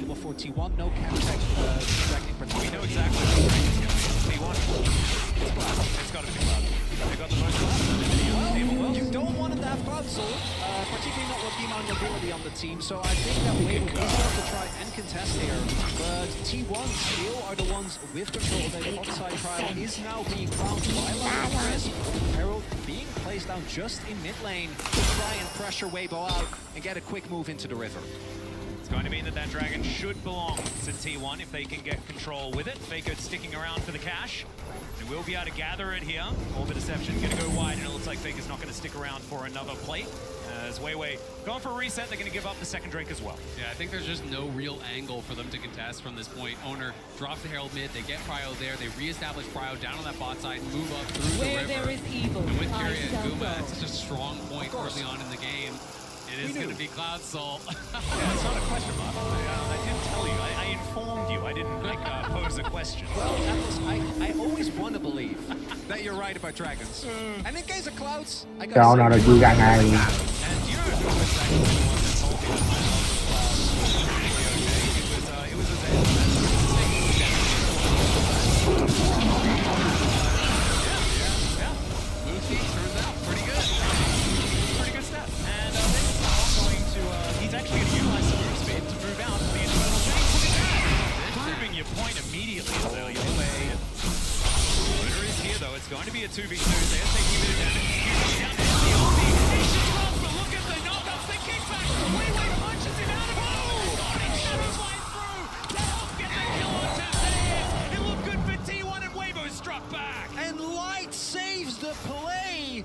available for T1. No counter distracting for T1. We know exactly what the rank is going to be. T1, it's Cloud. It's got to be Cloud. They got the most Cloud. Well, you don't want them to have Cloud Soul, particularly not with the amount of mobility on the team. So I think that Wave is going to try and contest here. But T1 still are the ones with control. The offside trial is now being found by Chris. Herald being placed down just in mid lane to try and pressure Weibo out and get a quick move into the river. It's going to mean that dragon should belong to T1 if they can get control with it. Faker sticking around for the cash. They will be able to gather it here. Orbit Deception going to go wide, and it looks like Faker's not going to stick around for another plate. As Weiwei going for a reset, they're going to give up the second Drake as well. Yeah, I think there's just no real angle for them to contest from this point. Owner drops the Herald mid, they get Cryo there, they reestablish Cryo down on that bot side, move up through the river. There is evil, and with Carry and Guma, that's such a strong point early on in the game. It is going to be Cloud Soul. Yeah, it's not a question mark. I didn't tell you. I informed you. I didn't pose a question. Well, Atlas, I always want to believe that you're right about dragons. And in case of clouds, I got Cho nào là chui ra ngay. And you know who was actually the one that told me that it was Moosey turns out pretty good. pretty good stat. And going to, he's actually going to utilize some move speed to move out the internal chain. Look at that! Proving your point immediately. Lunar is here though. It's going to be a 2v2. They're taking a bit of damage. Down there, the OP. He should run, but look at the knockouts. The kickback. Weiwei punches him out of it. Shadows flying through to help get the kill on Tesseus. It looked good for T1 and Weibo struck back. And Light saves the play.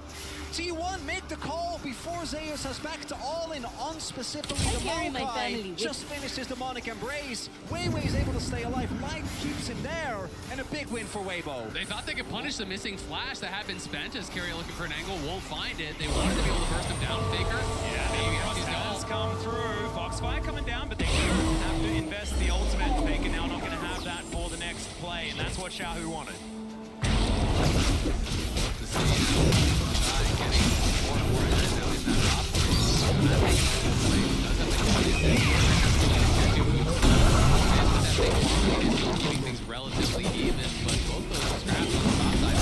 T1 make the call before Zeus has back to all in on specifically the Maokai. Just finished his demonic embrace. Weiwei is able to stay alive. Light keeps him there, and a big win for Weibo. They thought they could punish the missing flash that had been spent as Carrier looking for an angle, won't find it. They wanted to be able to burst him down. Faker, maybe has come through. Foxfire coming down, but they do have to invest the ultimate. Faker now not going to have that for the next play, and that's what Xiaohu wanted. Relatively even, but both those scraps on the top side.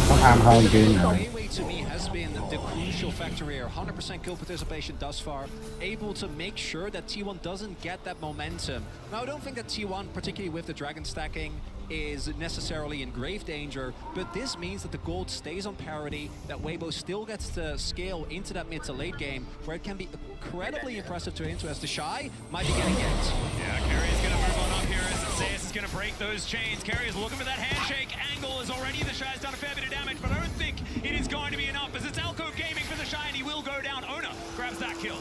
Nó tham hơn kia nữa. Weiwei to me has been the crucial factor here. 100% kill participation thus far, able to make sure that T1 doesn't get that momentum. Now I don't think that T1, particularly with the dragon stacking, is necessarily in grave danger, but this means that the gold stays on parity, that Weibo still gets to scale into that mid to late game, where it can be incredibly impressive to enter as the Shy might be getting it. Yeah, Carrier's going to move on up here as Zeus is going to break those chains. Carrier's looking for that handshake angle as already the Shy's done a fair bit of damage, but I don't think it is going to be enough as it's Alco Gaming for the Shy and he will go down. Owner grabs that kill.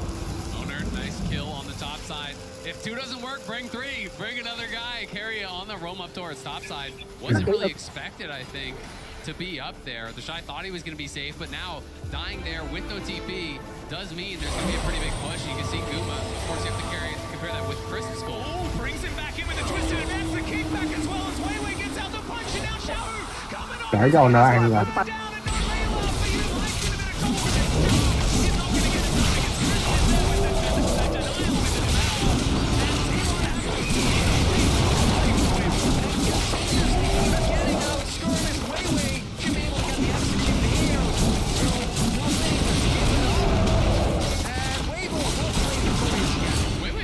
Owner, nice kill on the top side. If 2 doesn't work, bring 3. Bring another guy. Carrier on the roam up towards top side. Wasn't really expected, I think, to be up there. The Shy thought he was going to be safe, but now dying there with no TP does mean there's going to be a pretty big push. You can see Guma. Of course, you have to compare that with Chris's goal. Oh, brings him back in with a twisted advance. The kickback as well as Weiwei gets out the punch, and now Xiaohu coming on. Để cho nó ăn rồi.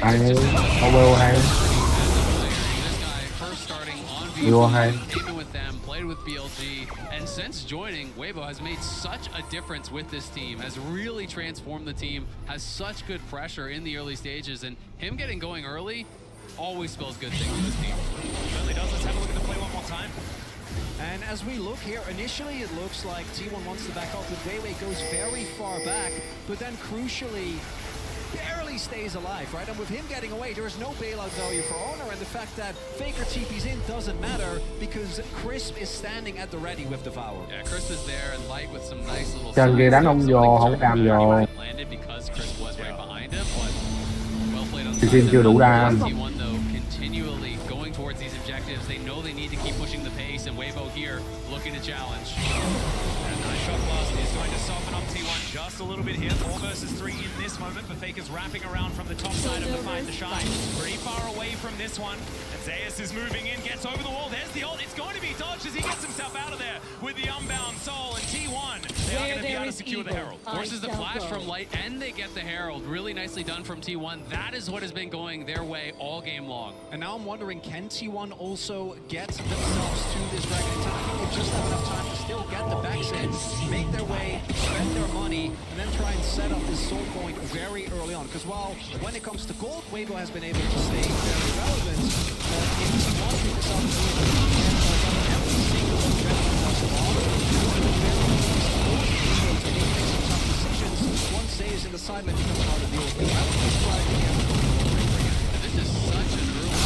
Hay, Overwell hay. Duo hay. Played with BLG, and since joining, Weibo has made such a difference with this team, has really transformed the team, has such good pressure in the early stages, and him getting going early always spells good things for this team. Really does. Let's have a look at the play one more time. And as we look here, initially it looks like T1 wants to back off, but Weiwei goes very far back, but then crucially barely stays alive, right? And with him getting away, there is no bailout value for Owner, and the fact that Faker TP's in doesn't matter because Crisp is standing at the ready with Devour. Yeah, Crisp is there and Light with some nice little Chân kia đánh không vô, không đam vô. Landed because Crisp was right behind him, but well played on Xin chưa đủ đam. T1 though continually going towards these objectives. They know they need to keep pushing the pace, and Weibo here looking to challenge. And nice shot blast is going to soften up T1 just a little bit here. 4 versus 3 in this moment, but Faker's wrapping around from the top side of the fight. The Shy pretty far away from this one. And Zeus is moving in, gets over the wall. There's the ult. It's going to be dodged as he gets himself out of there with the unbound soul. And T1, they are going to be able to secure the Herald. Forces the flash from Light, and they get the Herald. Really nicely done from T1. That is what has been going their way all game long. And now I'm wondering, can T1 also get themselves to this Dragon attack? I think they just have enough time to still get the backs in, make their way, spend their money, and then try and set up this soul point very early on. Because while when it comes to gold, Weibo has been able to stay very relevant, if T1 pick this up every single objective was on, once Zeus in the side lane becomes hard to deal with. I would just try again. This is such an early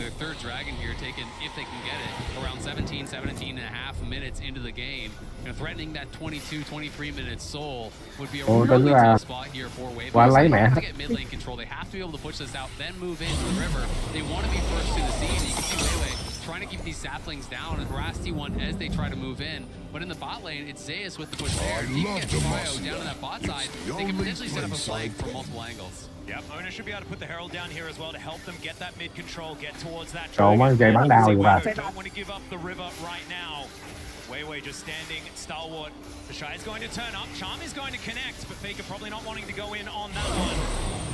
the third Dragon here taken, if they can get it, around 17 and a half minutes into the game. Threatening that 22-23 minute soul would be a really tough spot here for Weibo. They have to get mid lane control. They have to be able to push this out, then move into the river. They want to be first to the scene. You can see Weibo trying to keep these saplings down and harass T1 as they try to move in. But in the bot lane, it's Zeus with the push there. He can get Cryo down on that bot side. They can potentially set up a flank from multiple angles. Yep, Owner should be able to put the Herald down here as well to help them get that mid control, get towards that Trời ơi, gây bắn đau vậy bà. Don't want to give up the river right now. Weiwei just standing stalwart. The Shy is going to turn up. Charm is going to connect, but Faker probably not wanting to go in on that one.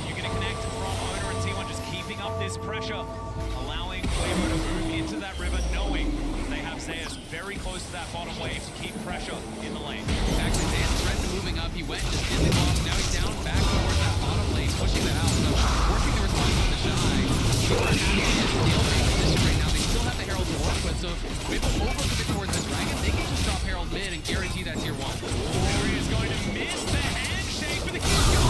You're going to connect from Owner and T1 just keeping up this pressure, allowing Weibo to move into that river, knowing they have Zeus very close to that bottom wave to keep pressure in the lane. Actually, Zeus threatened moving up. He went just in the gloves. Now he's down back towards that bottom lane, pushing that out. So forcing the response on the Shy. Right now, they still have the Herald to work with. So if we have an overcommit towards the Dragon, they can just drop Herald mid and guarantee that tier 1. Warrior is going to miss the handshake for the kill.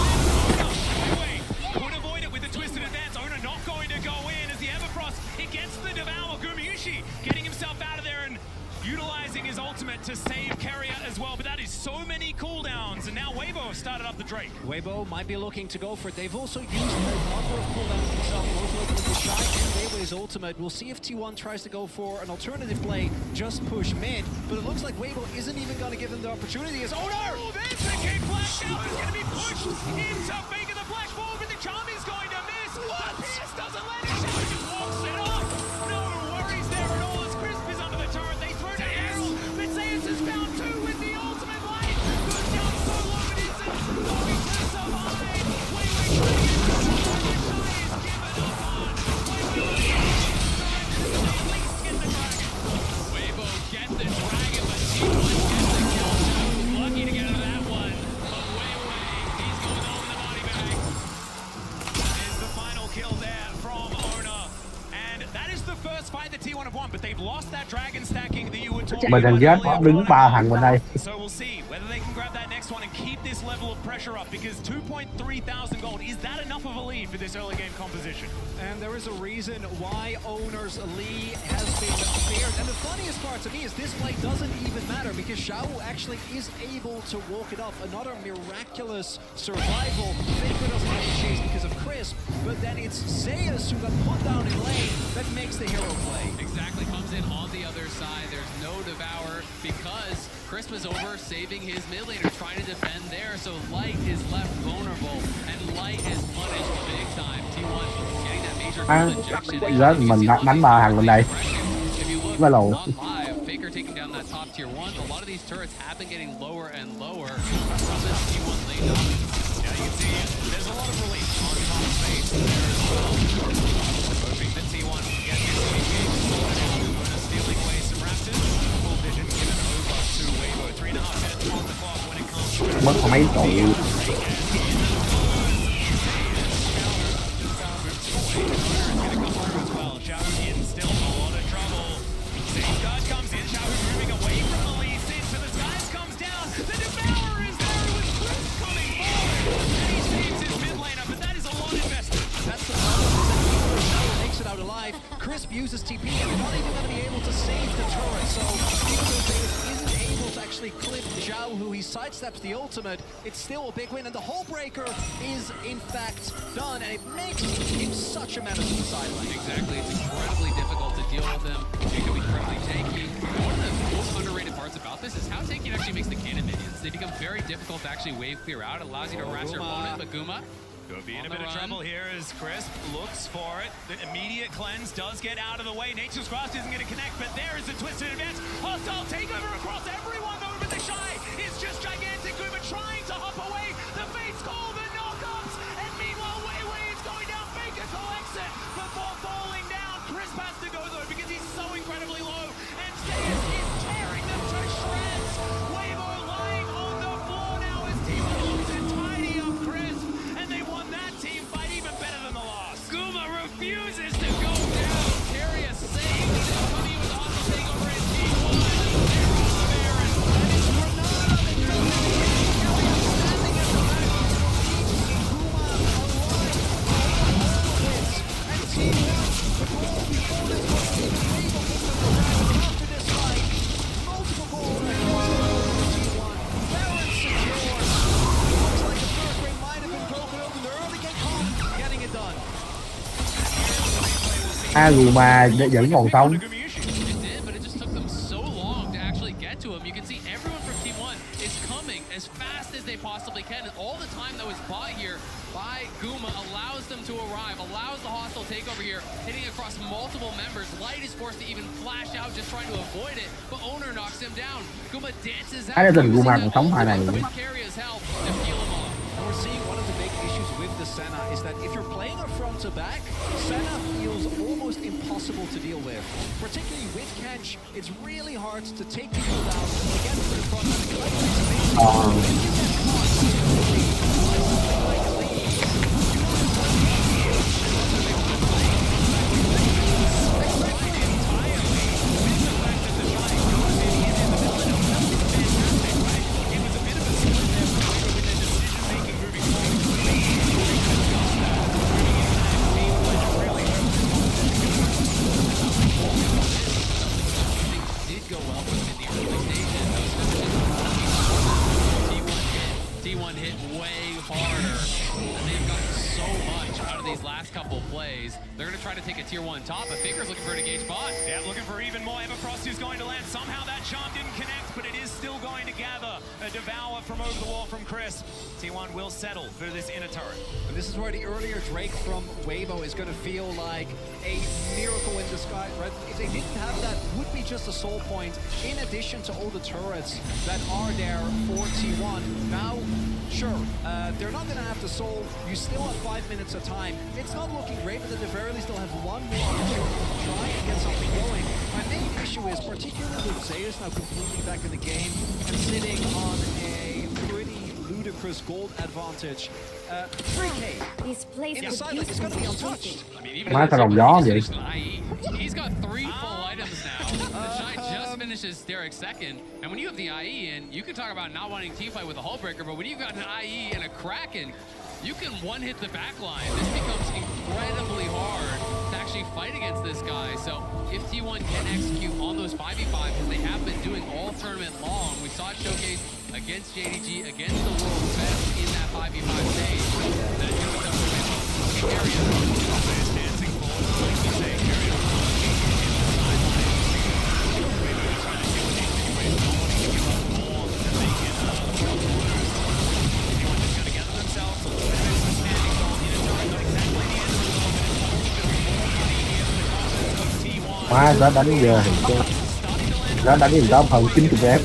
Weiwei could avoid it with the twisted advance. Owner not going to go in as the Everfrost, it gets the Devour. Gumayushi getting himself out of there and utilizing his ultimate to save Carrier as well, but that is so many cooldowns, and now Weibo have started up the Drake. Weibo might be looking to go for it. They've also used a number of cooldowns themselves, both looking with the Shy and Weibo's ultimate. We'll see if T1 tries to go for an alternative play, just push mid, but it looks like Weibo isn't even going to give them the opportunity as Owner! Oh, there's the kick flash now, is going to be pushed into Faker the Flash forward, but the Charm is going to miss. What? Pierce doesn't let it, Shadow just walks it off. No worries there at all as Crisp is under the turret. They throw the Herald, but Zeus is found too with the ultimate light. Good down so long, but it's going to survive. Weiwei trying to get the Shy is given up on. Weibo get the Dragon, but T1 gets the kill. Shadow lucky to get out of that one. But Weiwei, he's going on in the body bag. Is the final kill there from Owner. And that is the first fight that T1 have won, but they've lost that Dragon stacking that you were talking Mình thằng about chết earlier. đứng 3 thằng bên đây. So we'll see whether they can grab that next one and keep this level of pressure up, because 2.3 thousand gold, is that enough of a lead for this early game composition? And there is a reason why Owner's Lee has been feared. And the funniest part to me is this play doesn't even matter because Xiao actually is able to walk it up. Another miraculous survival. Faker doesn't have a chase because of Crisp, but then it's Zeus who got put down in lane that makes the hero play. Exactly, comes in on the other side. There's no Devour because Crisp is over saving his mid laner, trying to defend there. So Light is left vulnerable, and Light is punished big time. T1 getting that major injection. Rớt mình đánh 3 thằng bên đây. If you look, Nó lầu. not live, Faker taking down that top tier 1. A lot of these turrets have been getting lower and lower from this T1 lane dominance. Yeah, you can see there's a lot of relief on top space there as well. Hoping that T1 can get his engaged. Stealing away some Raptors. Full vision given over to Weibo. 3.5 minutes on the clock when it comes to Mất có mấy trụ. Crisp uses TP and they're not even going to be able to save the turret, so even though Zeus isn't able to actually clip Zhao, who he sidesteps the ultimate, it's still a big win, and the Hull Breaker is in fact done, and it makes him such a menace to the sideline. Exactly, it's incredibly difficult to deal with him. It can be incredibly tanky. One of the most underrated parts about about this is how Taking actually makes the cannon minions. They become very difficult to actually wave clear out. It allows you to harass your opponent, but Guma Could be in a bit of trouble here as Crisp looks for it. The immediate cleanse does get out of the way. Nature's Grasp isn't going to connect, but there is a twisted advance. Hostile takeover across everyone though, but the Shy is just gigantic. Guma trying to hop away. The Fates call the knockups, and meanwhile Wei is going down. Faker collects it before falling down. Crisp has to go though because he's so incredibly low, and Zeus is tearing them to shreds. Wavo lying on the floor now as Team looks to tidy up Crisp, and they won that team fight even better than the loss. Guma refuses to go down. Carrier saves. Coming in with the hostile takeover in T1. They're on the Baron. And it's Granada that comes in. Carrier standing at the back. Guma alive. And T1, the goal before this was able to after this fight. Multiple goals across T1. Baron secure. Looks like the first ring might have been broken open. The early get caught, getting it done. Aguma vẫn còn sống. It did, but it just took them so long to actually get to him. You can see everyone from T1 is coming as fast as they possibly can, and all the time that was bought here by Guma allows them to arrive, allows the hostile takeover here, hitting across multiple members. Light is forced to even flash out, just trying to avoid it, but Owner knocks him down. Guma dances out. Ai đã từng Guma còn sống hai này. With Carrier's help to peel him off. And we're seeing one of the big issues with the Senna is that if you're playing a front to back, Senna feels almost impossible to deal with. Particularly with Kench, it's really hard to take people down, to get to the front and collect these Did go well for them in the early stages. T1 hit way harder, and they've gotten so much out of these last couple plays. They're going to try to take a tier 1 top, but Faker's looking for an engaged bot. Yeah, looking for even more. Everfrost is going to land. Somehow that charm didn't connect, but it is still going to gather. A devour from over the wall from Crisp. T1 will settle for this inner turret. And this is where the earlier Drake from Wavo is going to feel like a miracle in disguise, right? If they didn't have that, would be just a soul point in addition to all the turrets that are there for T1. Now, sure, they're not going to have the soul. You still have 5 minutes of time. It's not looking great, but at the very least, they'll have one more opportunity to try and get something going. My main issue is, particularly with Zeus now completely back in the game and sitting on a pretty ludicrous gold advantage. 3K. This place In the could side lane, use it's going to be something. untouched. I mean, even Má if sao đồng gió vậy? he's an IE. He's got 3 full items now. The Shy just finishes Derek's second. And when you have the IE in, you can talk about not wanting team fight with a Hullbreaker, but when you've got an IE and a Kraken, you can one-hit the back line. This becomes incredibly hard to actually fight against this guy. So if T1 can execute on those 5v5s, as they have been doing all tournament long, we saw it showcased against JDG, against the world's best in that 5v5 stage. That is going to win area. Dancing forward, like you say, carry on. Má nó đánh giờ thì chứ. Nó đánh gì đó hơn 90 f.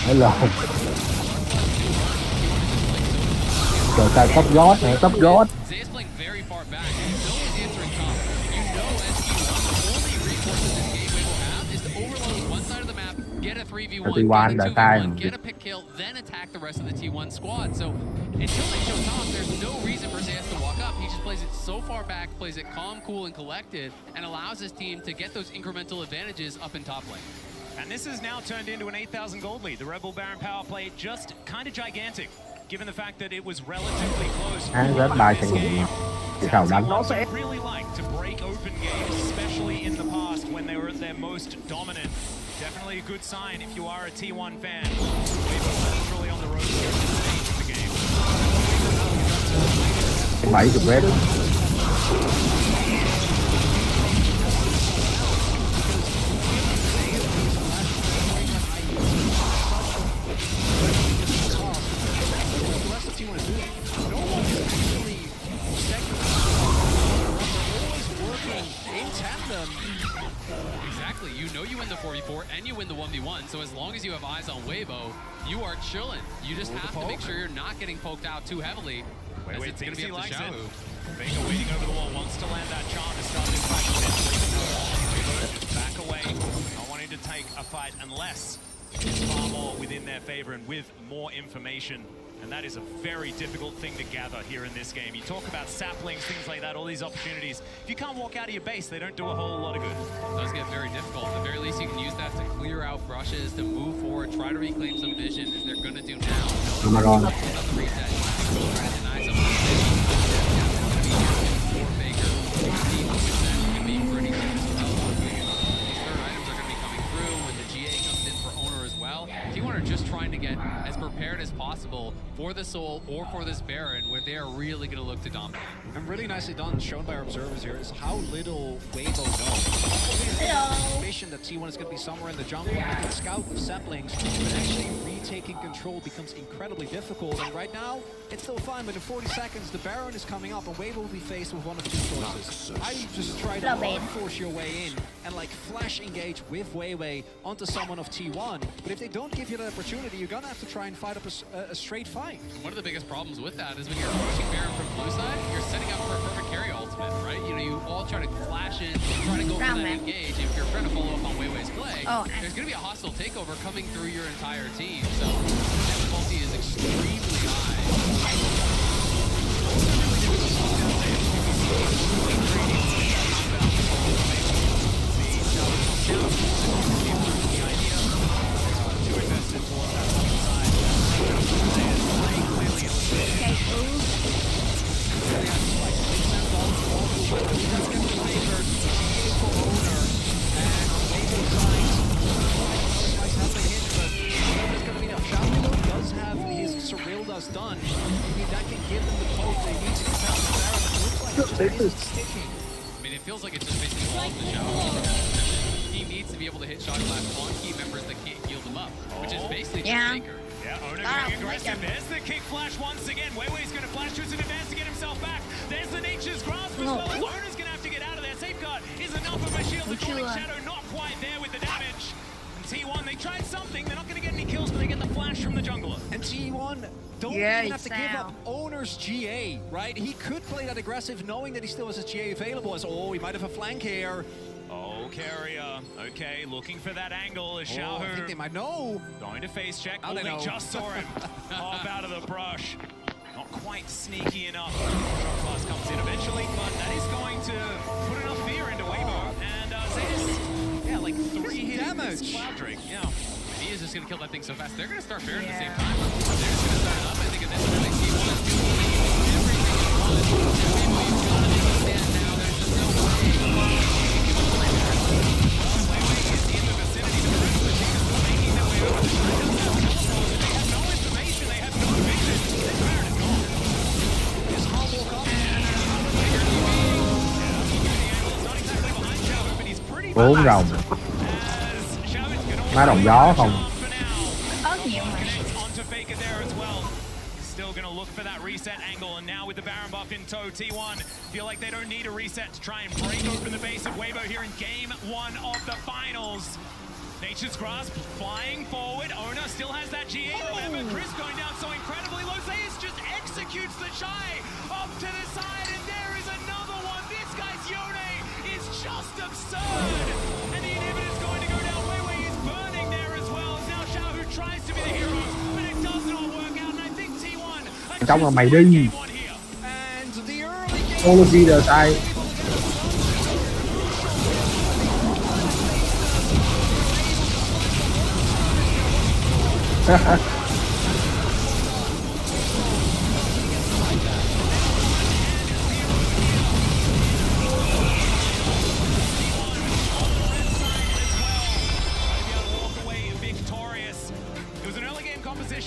Nó lộn. Trời ta tóc gót này, tóc gót. Zay's playing very far back. No one's answering top. You know SQ1, the only resources this game will have is to overload one side of the map, get a 3v1, T1 get a đợi tay 2v1, get a pick kill, then attack the rest of the T1 squad. So until they show top, there's no reason for Zayas to walk up. He just plays it so far back, plays it calm, cool, and collected, and allows his team to get those incremental advantages up in top lane. And this has now turned into an 8,000 gold lead. The Rebel Baron power play just kind of gigantic, given the fact that it was relatively close. Hắn rất bài chẳng dụng. Thì sao đánh? Also really like to break open games, especially in the past when they were at their most dominant. Definitely a good sign if you are a T1 fan. Wavo literally on the road to the stage of the game. 70 red. So as long as you have eyes on Weibo, you are chilling. You just have to make sure you're not getting poked out too heavily. Wait, It's going to be up to Xiaohu. Vega waiting over the wall, wants to land that charm to start this fight. Back away, not wanting to take a fight unless it's far more within their favor and with more information. And that is a very difficult thing to gather here in this game. You talk about saplings, things like that, all these opportunities. If you can't walk out of your base, they don't do a whole lot of good. It does get very difficult. At the very least, you can use that to clear out brushes, to move forward, try to reclaim some vision, as they're going to do now. Oh my god. Another reset. Try to deny some of the vision. For Baker. Can be pretty good as well. These third items are going to be coming through when the GA comes in for Owner as well. T1 are just trying to get as prepared as possible for the Soul or for this Baron, where they are really going to look to dominate. And really nicely done, shown by our observers here, is how little Weibo knows. Suspicion that T1 is going to be somewhere in the jungle, and they can scout with saplings, but actually retaking control becomes incredibly difficult. And right now, it's still fine, but in 40 seconds, the Baron is coming up, and Weibo will be faced with one of two choices. I just try to force your way in and like flash engage with Weiwei onto someone of T1, but if they don't give you that opportunity, you're gonna have to try and fight up a straight fight. One of the biggest problems with that is when you're approaching Baron from blue side, you're setting up for a perfect carry ultimate, right? You know, you all try to flash in, try to go for that engage. If you're trying to follow up on Weiwei's play, there's going to be a hostile takeover coming through your entire team. So the difficulty is extremely high. Done. I mean, that can give them the poke they need to get out of the Baron. It looks like it just isn't sticking. I mean, it feels like it's just basically all in the shower. He needs to be able to hit shot glass on key members that can't heal them up, which is basically just Baker. Yeah, Owner getting aggressive. There's the kick flash once again. Weiwei's going to flash to an advance to get himself back. There's the Nature's Grasp as well. Owner's going to have to get out of there. Safeguard is enough of a shield. The Calling Shadow not quite there with the damage. And T1, they tried something. They're not going to get any kills, but they get the flash from the jungler. And T1 don't even have to give up Owner's GA, right? He could play that aggressive knowing that he still has his GA available as, oh, he might have a flank here. Oh, Carrier. Okay, looking for that angle as Xiaohu. I think they might know. Going to face check. Now they know. Just saw him hop out of the brush. Not quite sneaky enough. Shot class comes in eventually, but that is going to put enough fear into Weibo. And Zayas, yeah, like 3 hits. Damage. Cloud Drake, yeah. He is just going to kill that thing so fast. They're going to start Baron at the same time. They're just going to start it up. I think at this point, T1 is doing everything he wants. And maybe you've got to understand now. There's just no way. Weiwei is in the vicinity. The rest of the team is making their way over. They have no information. They have no vision. This Baron is gone. His hull walk up. It's not exactly behind Xiaohu, but he's pretty 4 rồng. Má đồng gió không? Onto Faker there as well. He's still going to look for that reset angle, and now with the Baron buff in tow, T1 feel like they don't need a reset to try and break open the base of Weibo here in game 1 of the finals. Nature's Grasp flying forward. Owner still has that GA. Remember, Chris going down so incredibly low. Zayas just executes the Shy up to the side, and there is another one. This guy's Yone is just absurd. And the inhibitor's going to go down. Weiwei is burning there as well. Now Xiaohu tries to be the hero, but it does not work out. And I think T1 Trong là mày đi. And the early game. Ology the sai.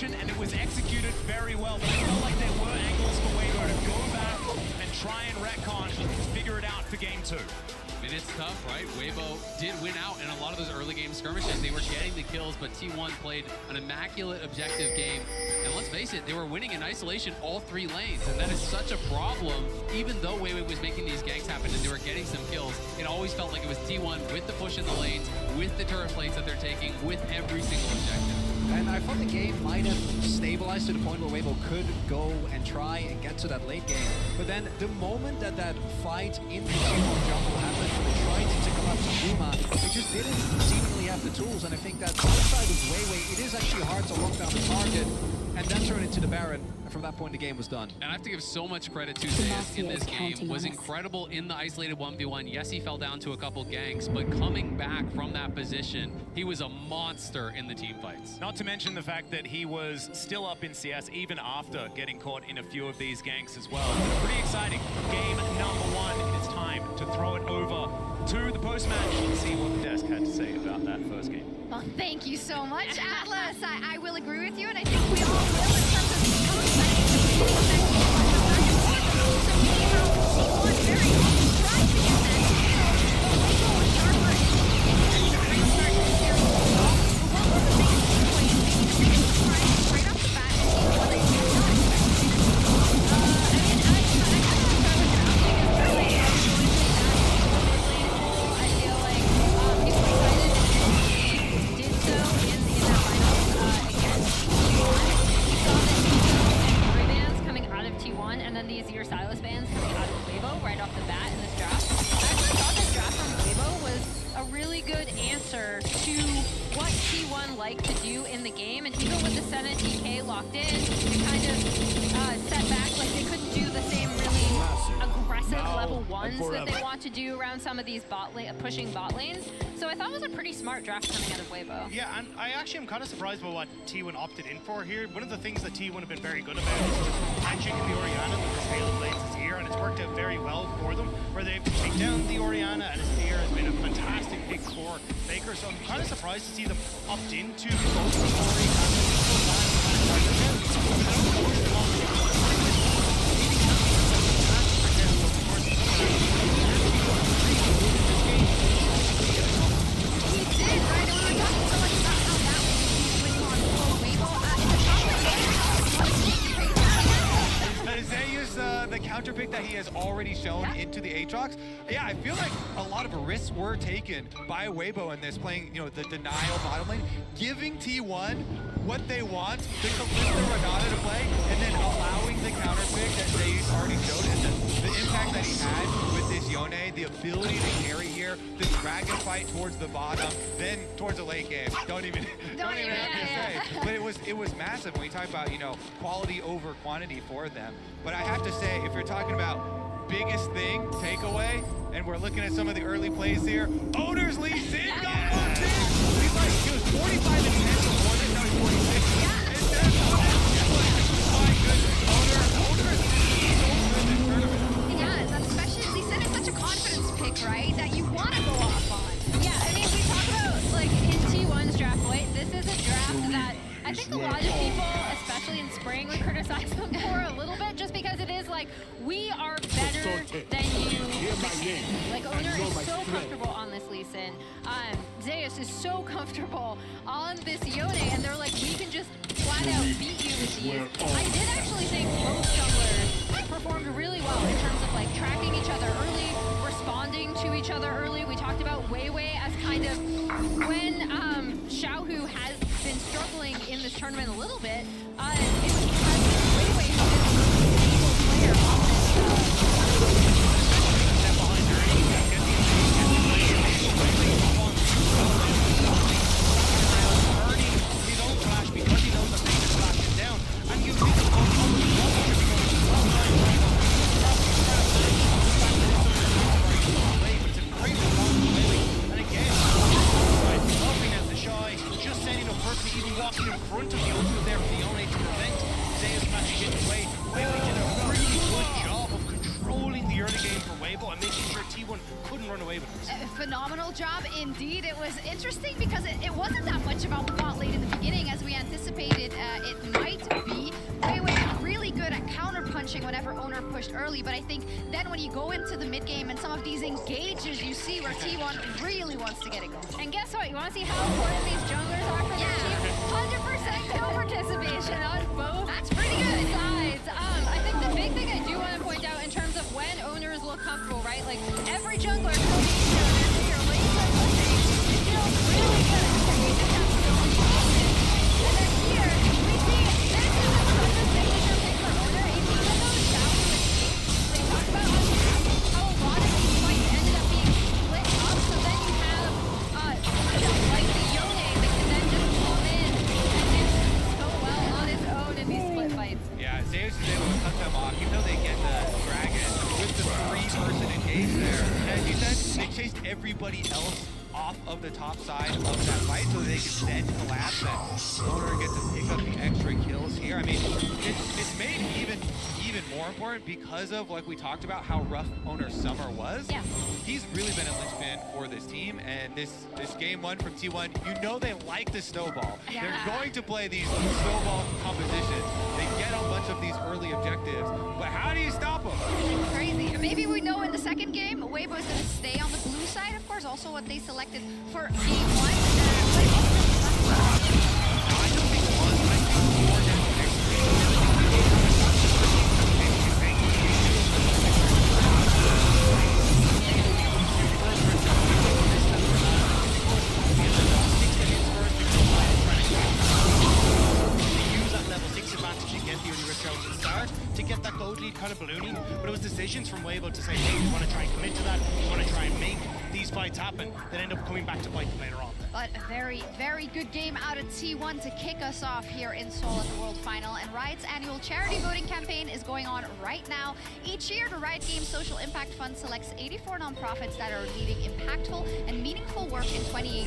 And it was executed very well, but I felt like there were angles for Weibo to go back and try and retcon, figure it out for game 2. I mean, it's tough, right? Weibo did win out in a lot of those early game skirmishes. They were getting the kills, but T1 played an immaculate objective game. And let's face it, they were winning in isolation all 3 lanes, and that is such a problem. Even though Weiwei was making these ganks happen and they were getting some kills, it always felt like it was T1 with the push in the lanes, with the turret plates that they're taking, with every single objective. And I thought the game might have stabilized to the point where Weibo could go and try and get to that late game. But then the moment that fight in the jungle happened, they tried to come up to Zuma, they just didn't seemingly have the tools. And I think that outside of Weiwei, it is actually hard to lock down the target and then turn into the Baron. And from that point, the game was done. And I have to give so much credit to Zeus in this game. Was incredible in the isolated 1v1. Yes, he fell down to a couple ganks, but coming back from that position, he was a monster in the team fights. Not to mention the fact that he was still up in CS even after getting caught in a few of these ganks as well. Pretty exciting. Game number 1. It's time to throw it over to the post-match and see what the desk had to say about that first game. Well, thank you so much, Atlas. I will agree with you, and I think we all will in terms of how exciting the game is back and forth. So we have T1 very tried to get that kill, but we go with Sharper in the restart of the series as well. But what was the biggest takeaway? The biggest surprise right off the bat is T1 that you did not expect to see this. I mean, I kind of have to start with drafting as really going to that I feel like people excited did so in that finals against T1. We saw the T1 and Glory bands coming out of T1, and then these Year Silas bands coming out of Weibo right off the bat in this draft. I actually thought this draft from Weibo was a really good answer to what T1 liked to do in the game, and even with the Senna TK locked in, it kind of set back, like they couldn't do the same really aggressive level 1s that they want to do around some of these pushing bot lanes. So I thought it was a pretty smart draft coming out of Weibo. Yeah, and I actually am kind of surprised by what T1 opted in for here. One of the things that T1 have been very good about is just catching the Orianna with the Halo Blades this year, and it's worked out very well for them, where they've taken down the Orianna, and Astair has been a fantastic big core faker. So I'm kind of surprised to see them opt into both the Ori and the the counter pick that he has already shown into the Aatrox. Yeah, I feel like a lot of risks were taken by Weibo in this, playing, the denial bottom lane, giving T1 what they want, to lift the Renata to play, and then allowing the counter pick that they already showed, and the impact that he had with this Yone, the ability to carry here, the dragon fight towards the bottom, then towards the late game. Don't even have to say. But it was massive when we talk about, quality over quantity for them. But I have to say, if you're talking about biggest thing, takeaway, and we're looking at some of the early plays here, Owner's Lee Sin got one too! He was 45 and 10 before this, now he's 46. And then my goodness, Owner is so good in tournament. Yeah, especially Lee Sin is such a confidence pick, right? That you want to go off on. Yeah, I mean, we talk about, like, in T1's draft, right? This is a draft that I think a lot of people, especially in spring, would criticize them for a little bit, just because it is like, we are better than you. Like, Owner is so comfortable on this Lee Sin. Zeus is so comfortable on this Yone, and they're like, we can just flat out beat you with these. I did actually think both junglers performed really well in terms of like tracking each other early, responding to each other early. We talked about Weiwei as kind of when Xiaohu has been struggling in this tournament a little bit. It was because Weiwei has been a really stable player on this. Phenomenal job indeed. It was interesting because it wasn't that much about the bot late in the beginning as we anticipated it might be. Weiwei really good at counter-punching whenever Owner pushed early, but I think then when you go into the mid-game and some of these engages, you see where T1 really wants to get it going. And guess what? You want to see how important these junglers are for their team? 100% kill participation on both. That's chase there. And as you said, they chased everybody else off of the top side of that fight so they could then collapse and Owner get to pick up the extra kills here. I mean, it's made even more important because of, like we talked about, how rough Owner's summer was. Yeah. He's really been a linchpin for this team, and this game one from T1, you know they like the snowball. Yeah. They're going to play these snowball compositions. They get a bunch of these early objectives, but how do you stop them? Crazy. Maybe we know in the second game, Weibo is going to stay on the blue side, of course, also what they selected for game one. I don't think it was. I think more than to get that gold lead kind of ballooning, but it was decisions from Weibo to say, hey, we want to try and commit to that, we want to try and make these fights happen, that end up coming back to bite them later on. But a very, very good game out of T1 to kick us off here in Seoul at the World Final. And Riot's annual charity voting campaign is going on right now. Each year, the Riot Games Social Impact Fund selects 84 nonprofits that are leading impactful and meaningful work in 2018.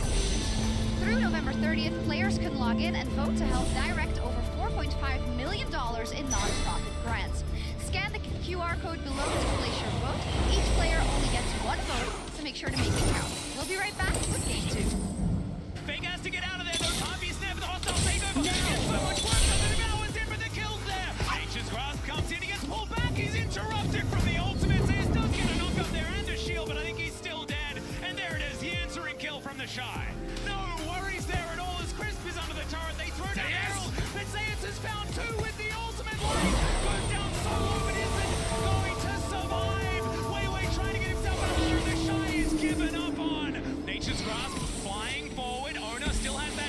Through November 30th, players can log in and vote to help direct over $4.5 million in nonprofit grants. Scan the QR code below to place your vote. Each player only gets one vote, so make sure to make it count. We'll be right back with Game 2. Fake has to get out of there, though. Time be snapped, the hostile takeover. He gets so much work, so the Devour's in for the kills there. Nature's Grasp comes in, he gets pulled back, he's interrupted from the ultimate. Sayers does get a knock up there and a shield, but I think he's still dead. And there it is, the answering kill from the Shy. No worries there at all as Crisp is under the turret. They throw down Errol, but Sayers has found two with the ultimate light. Goes down so low, but isn't going to survive. Wei trying to get himself out of there, and the Shy is given up on. Nature's Grasp flying forward. Owner still has that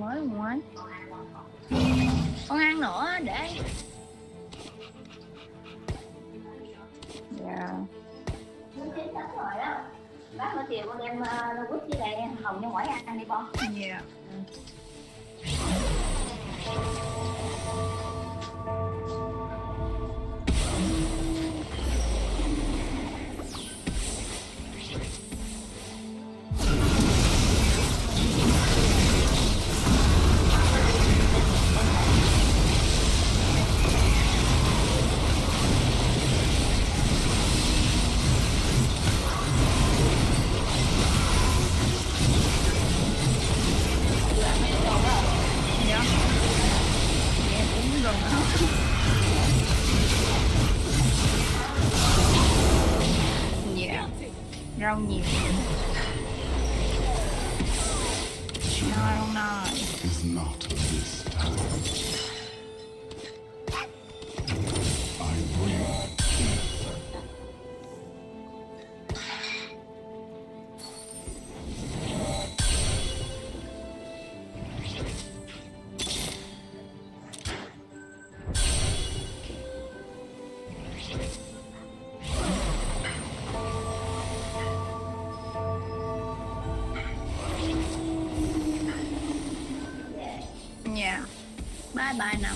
Đói quá. Con ăn nữa để. Dạ. Chín tấn rồi đó. Bác bữa chiều con đem quýt với lại hồng cho mỗi ăn đi con. Dạ. Dạ. Rau nhiều. No, không no. Is not this time. I bring Dạ. Bye bye nào.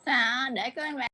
Sao để có anh vào